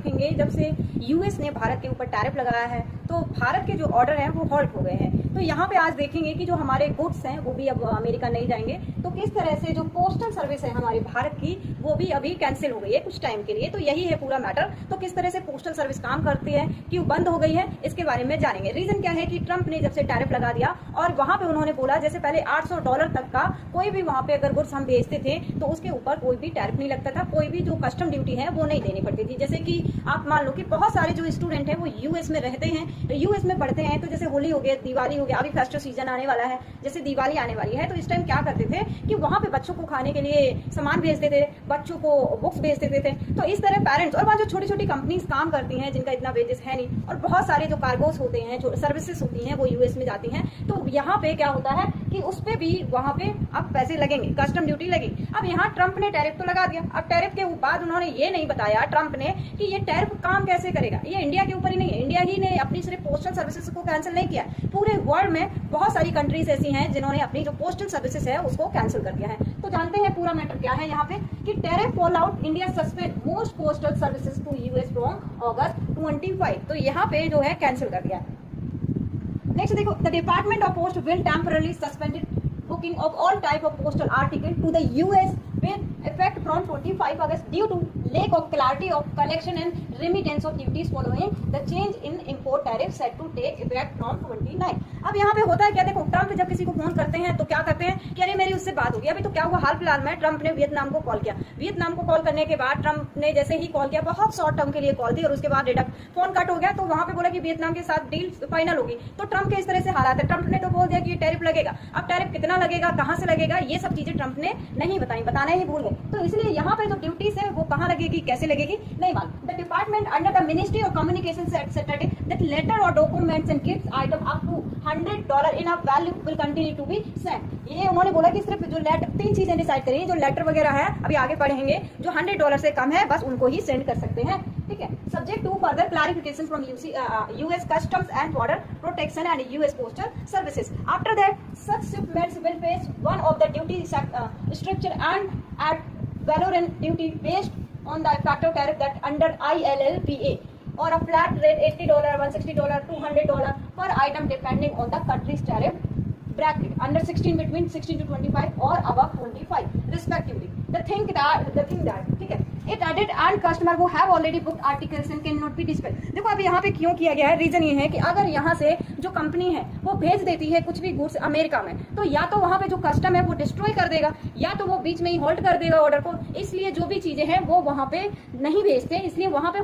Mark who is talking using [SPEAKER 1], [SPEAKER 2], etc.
[SPEAKER 1] देखेंगे जब से यूएस ने भारत के ऊपर टैरिफ लगाया है तो भारत के जो ऑर्डर हैं वो हॉल्ट हो गए हैं। तो यहाँ पे आज देखेंगे कि जो हमारे गुड्स हैं वो भी अब अमेरिका नहीं जाएंगे, तो किस तरह से जो पोस्टल सर्विस है हमारे भारत की वो भी अभी कैंसिल हो गई है कुछ टाइम के लिए। तो यही है पूरा मैटर। तो किस तरह से पोस्टल सर्विस काम करती है, क्यों बंद हो गई है, इसके बारे में जानेंगे। रीजन क्या है कि ट्रंप ने जब से टैरिफ लगा दिया और वहां पे उन्होंने बोला जैसे पहले $800 तक का कोई भी वहां पे अगर गुड्स हम भेजते थे तो उसके ऊपर कोई भी टैरिफ नहीं लगता था, कोई भी जो कस्टम ड्यूटी है वो नहीं देनी पड़ती थी। जैसे कि आप मान लो कि बहुत सारे जो स्टूडेंट हैं वो यूएस में रहते हैं, यूएस में पढ़ते हैं, तो जैसे होली हो गया, दिवाली हो गया, अभी फेस्टिव सीजन आने वाला है, जैसे दिवाली आने वाली है, तो इस टाइम क्या करते थे कि वहां पे बच्चों को खाने के लिए सामान भेजते थे, बच्चों को बुक्स भेज देते थे। तो इस तरह पेरेंट्स और वहाँ जो छोटी छोटी कंपनीज काम करती हैं जिनका इतना वेजेस है नहीं, और बहुत सारे जो कार्गोस होते हैं, जो सर्विसेज होती हैं वो यूएस में जाती हैं, तो यहाँ पे क्या होता है कि उस पे भी वहां पे अब पैसे लगेंगे, कस्टम ड्यूटी लगेगी। अब यहाँ ट्रंप ने टैरिफ तो लगा दिया, अब टैरिफ के बाद उन्होंने ये नहीं बताया ट्रंप ने कि ये टैरिफ काम कैसे करेगा। ये इंडिया के ऊपर ही नहीं है, इंडिया ही ने अपनी सिर्फ पोस्टल सर्विसेज को कैंसिल नहीं किया, पूरे वर्ल्ड में बहुत सारी कंट्रीज ऐसी हैं जिन्होंने अपनी जो पोस्टल सर्विसेज है उसको कैंसिल कर दिया है। तो जानते हैं पूरा मैटर क्या है यहाँ पे कि tariff fall out, India suspend most postal services to US from August 25। तो यहाँ पे जो है कैंसिल कर दिया है। नेक्स्ट देखो, the department of post will temporarily suspended booking of all type of postal article to the US with effect from 25 August due to lack of clarity of collection and remittance of duties following the change in import tariff set to take effect from 29। अब यहाँ पे होता है क्या, देखो Trump जब किसी को फोन करते हैं तो क्या करते हैं कि अरे मेरी उससे बात होगी। अभी तो क्या हुआ हाल फिलहाल में, ट्रंप ने वियतनाम को कॉल किया, वियतनाम को कॉल करने के बाद ट्रंप ने जैसे ही कॉल किया बहुत शॉर्ट टर्म के लिए कॉल दी और उसके बाद फोन कट हो गया, तो वहां पे बोला कि वियतनाम के साथ डील फाइनल होगी। तो ट्रंप के इस तरह से हालात है, ट्रंप ने तो बोल दिया कि ये टैरिफ लगेगा। अब टैरिफ कितना लगेगा, कहां से लगेगा, ये सब चीजें ट्रंप ने नहीं बताई, बताना ही भूल गए। तो इसलिए यहाँ पे जो ड्यूटीज है वो कहाँ लगेगी, कैसे लगेगी, नहीं मालूम। The department under the ministry of communication set that letter और documents and gift item up to $100 in a value will continue to be sent. ये उन्होंने बोला कि सिर्फ जो लेटर, तीन चीजें डिसाइड करी, जो लेटर वगैरह है अभी आगे पढ़ेंगे, जो $100 से कम है बस उनको ही सेंड कर सकते हैं, ठीक है। Subject to further clarification from US customs and border protection and US postal services. After that such shipments will face one of the duty structure and at valorant duty based on the effective tariff that under ILLPA or a flat rate $80, $160, $200 per item depending on the country's tariff bracket, under 16 between 16 to 25 or above 25 respectively। The thing that ठीक है, it added and customer who have already booked articles and cannot be dispatched। देखो अभी यहाँ पे क्यों किया गया है, रीजन ये है कि अगर यहाँ से जो कंपनी है वो भेज देती है कुछ भी गुड्स अमेरिका में, तो या तो वहाँ पे जो कस्टम है वो डिस्ट्रॉय कर देगा, या तो वो बीच में ही होल्ड कर देगा ऑर्डर को। इसलिए जो भी चीजें हैं वो वहाँ पे नहीं भेजते, इसलिए वहाँ पे